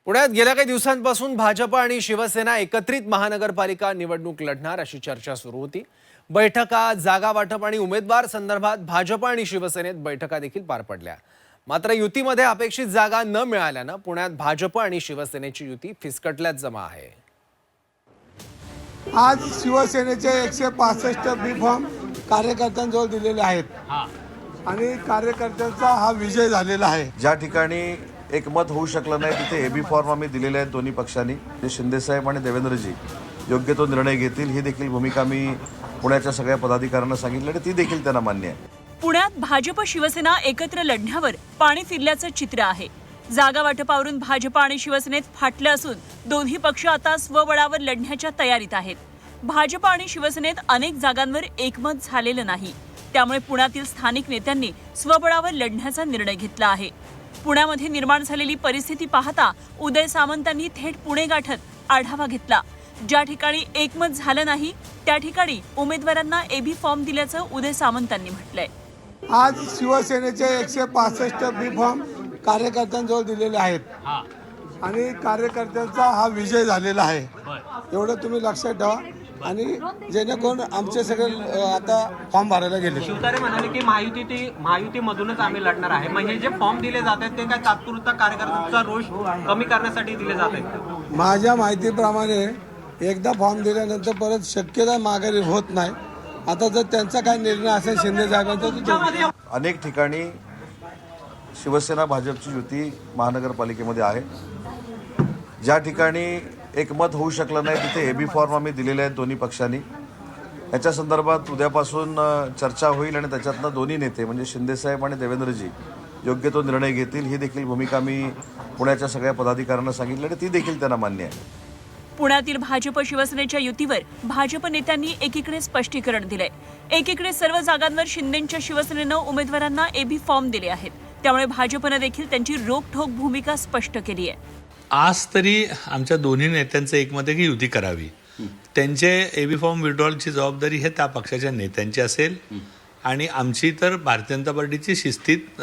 पुण्यात गेल्या काही दिवसांपासून भाजप आणि शिवसेना एकत्रित महानगरपालिका निवडणूक लढणार अशी चर्चा सुरू होती। बैठका, जागा वाटप आणि उमेदवार संदर्भात भाजप आणि शिवसेनेत बैठका देखील पार पडल्या। मात्र युतीमध्ये अपेक्षित जागा न मिळाल्याने पुण्यात भाजप आणि शिवसेनेची युती फिसकटल्यात जमा आहे। आज शिवसेनेचे 165 बी फॉर्म कार्यकर्त्यांजवळ दिलेले आहेत आणि कार्यकर्त्यांचा हा विजय झालेला आहे। ज्या ठिकाणी एकमत होऊ शकलं नाही तिथे एबी फॉर्म आम्ही दिलेले आहेत दोन्ही पक्षांनी। जे शिंदे साहेब आणि देवेंद्रजी योग्य तो निर्णय घेतील ही देखील भूमिका मी पुण्याच्या सगळ्या पदाधिकाऱ्यांना सांगितली आणि ती देखील त्यांना मान्य आहे। पुण्यात भाजप शिवसेना एकत्र लढण्यावर पाणी फिरल्याचं चित्र आहे। जागा वाटपावरून भाजप आणि शिवसेनेत फाटले असून दोन्ही पक्ष आता स्वबळावर लढण्याच्या तयारीत आहेत। भाजप आणि शिवसेनेत अनेक जागांवर एकमत झालेलं नाही, त्यामुळे पुण्यातील स्थानिक नेत्यांनी स्वबळावर लढण्याचा निर्णय घेतला आहे। पुण्यामध्ये निर्माण झालेली परिस्थिती पाहता उदय सामंतांनी थेट पुणे गाठत आढावा घेतला। ज्या ठिकाणी एकमत झालं नाही त्या ठिकाणी उमेदवारांना एबी फॉर्म दिल्याचं उदय सामंतांनी म्हटलंय। आज शिवसेनेचे 165 बी फॉर्म कार्यकर्त्यांजवळ दिलेले आहेत आणि कार्यकर्त्यांचा हा विजय झालेला आहे। एवढं तुम्ही लक्षात ठेवा आणि जेणेकरून आमचे सगळे आता फॉर्म भरायला गेले। शिवतारे म्हणाले की महायुतीमधूनच आम्ही लढणार आहे। म्हणजे जे फॉर्म दिले जात आहेत ते काय तात्पुरता कार्यकर्त्यांचा रोष कमी करण्यासाठी दिले जात आहेत? माझ्या माहितीप्रमाणे एकदा फॉर्म दिल्यानंतर परत शक्यता माघारी होत नाही। आता जर त्यांचा काय निर्णय असेल शिंदे साहेबांचा, अनेक ठिकाणी शिवसेना भाजपची युती महानगरपालिकेमध्ये आहे। ज्या ठिकाणी एकमत होऊ शकलं नाही तिथे एबी फॉर्म आम्ही दिलेले आहेत दोन्ही पक्षांनी। याच्या संदर्भात उद्यापासून चर्चा होईल आणि त्याच्यातनं दोन्ही नेते म्हणजे शिंदे साहेब आणि देवेंद्रजी योग्य तो निर्णय घेतील ही देखील भूमिका मी पुण्याच्या सगळ्या पदाधिकाऱ्यांना सांगितली आणि ती देखील त्यांना मान्य आहे। पुण्यातील भाजप शिवसेनेच्या युतीवर भाजप नेत्यांनी एकीकडे स्पष्टीकरण दिलंय, एकीकडे सर्व जागांवर शिंदेंच्या शिवसेनेनं उमेदवारांना एबी फॉर्म दिले आहेत, त्यामुळे भाजपनं देखील त्यांची रोखठोक भूमिका स्पष्ट केली आहे। आज तरी आमच्या दोन्ही नेत्यांचं एकमत आहे की युती करावी। त्यांचे एबी फॉर्म विड्रॉलची जबाबदारी हे त्या पक्षाच्या नेत्यांची असेल आणि आमची तर भारतीय जनता पार्टीची शिस्तीत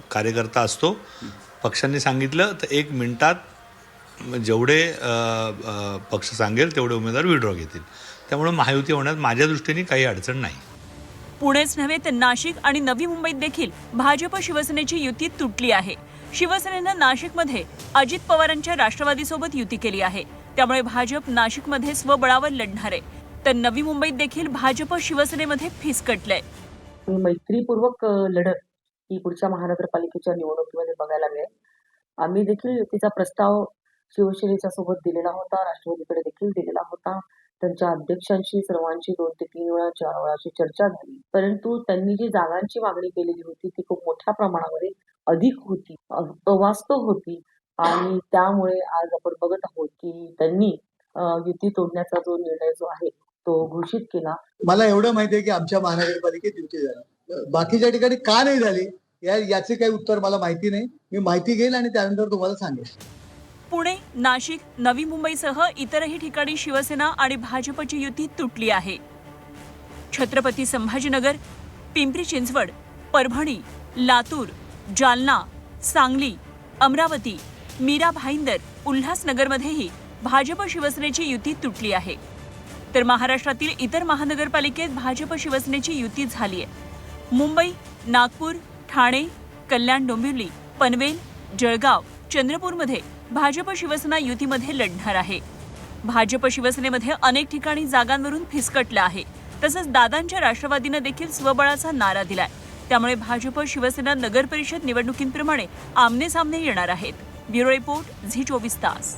कार्यकर्ता असतो। पक्षांनी सांगितलं तर 1 मिनिटात जेवढे पक्ष सांगेल तेवढे उमेदवार विड्रॉ घेतील, त्यामुळे महायुती होण्यात माझ्या दृष्टीने काही अडचण नाही। पुणेच नव्हे तर नाशिक आणि नवी मुंबईत देखील भाजप शिवसेनेची युती तुटली आहे। शिवसेनेनं नाशिकमध्ये अजित पवारांच्या राष्ट्रवादीसोबत युती केली आहे, त्यामुळे भाजप नाशिकमध्ये स्वबळावर लढणार आहे, तर नवी मुंबईत देखील भाजप शिवसेनेमध्ये फिसकटलंय। मैत्रीपूर्वक लढत ही पुढच्या महानगरपालिकेच्या निवडणुकीमध्ये बघायला मिळेल। आम्ही देखील युतीचा प्रस्ताव शिवसेनेच्या सोबत दिलेला होता, राष्ट्रवादीकडे देखील दिलेला होता। त्यांच्या अध्यक्षांशी सर्वांची 2 ते 3 वेळा 4 वेळाची चर्चा झाली, परंतु त्यांनी जी जागांची मागणी केलेली होती ती खूप मोठ्या प्रमाणावर अधिक होती, अवास्तव होती आणि त्यामुळे आज आपण बघत आहोत की त्यांनी युती तोडण्याचा जो निर्णय जो आहे तो घोषित केला। मला एवढं माहिती आहे की आमच्या महानगरपालिकेत युती झाली, बाकीच्या ठिकाणी का नाही झाली याचे काही उत्तर मला माहिती नाही। मी माहिती घेईल आणि त्यानंतर तुम्हाला सांगेन। पुणे, नाशिक, नवी मुंबईसह इतरही ठिकाणी शिवसेना आणि भाजपची युती तुटली आहे। छत्रपती संभाजीनगर, पिंपरी चिंचवड, परभणी, लातूर, जालना, सांगली, अमरावती, मीरा भाईंदर, उल्हासनगरमध्येही भाजप शिवसेनेची युती तुटली आहे, तर महाराष्ट्रातील इतर महानगरपालिकेत भाजप शिवसेनेची युती झाली आहे। मुंबई, नागपूर, ठाणे, कल्याण डोंबिवली, पनवेल, जळगाव, चंद्रपूरमध्ये भाजप शिवसेना युतीमध्ये लढणार आहे। भाजप शिवसेनेमध्ये अनेक ठिकाणी जागांवरून फिसकटलं आहे, तसंच दादांच्या राष्ट्रवादीनं देखील स्वबळाचा नारा दिलाय, त्यामुळे भाजप शिवसेना नगर परिषद निवडणुकींप्रमाणे आमने सामने येणार आहेत। ब्युरो रिपोर्ट, झी 24 तास।